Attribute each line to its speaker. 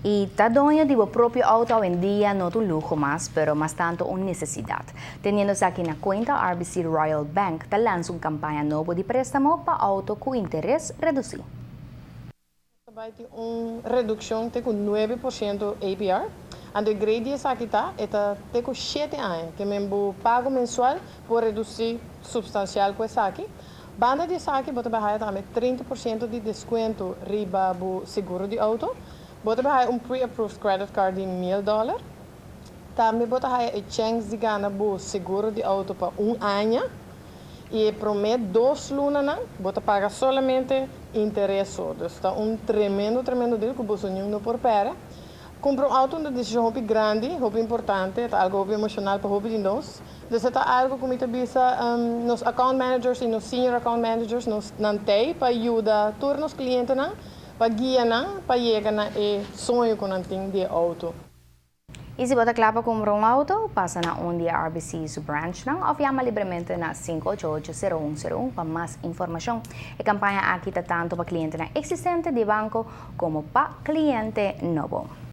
Speaker 1: Y está dueño de su propio auto hoy en día no es un lujo más, pero más tanto una necesidad. Teniéndose aquí en la cuenta, RBC Royal Bank te lanza una campaña nueva de préstamo para auto con interés reducido.
Speaker 2: Vai ter uma redução de 9% APR. And o grade aqui está com 7 anos, que mesmo pago mensual por reduzir substancial com esse aqui. Banda de saque, você vai também 30% de desconto riba o seguro de auto. Você vai pre-approved credit card de $1,000. Também você vai a chance de ganhar o seguro de auto para ano. E promete 2 lunas, você paga somente interesse. Então, tremendo deal que você não por pera. Comprar auto é uma decisão grande, importante, algo emocional para nós. Então, é algo que me bisa nos account managers e nos senior account managers nos nantei para ajudar todos os clientes para guiar para chegar e sonho com de auto.
Speaker 1: Y si você clava comprar un auto, pasa na un día RBC su branch o llama libremente na 588-0101 para más información. La campaña aquí está tanto para clientes existentes de banco como para cliente nuevo.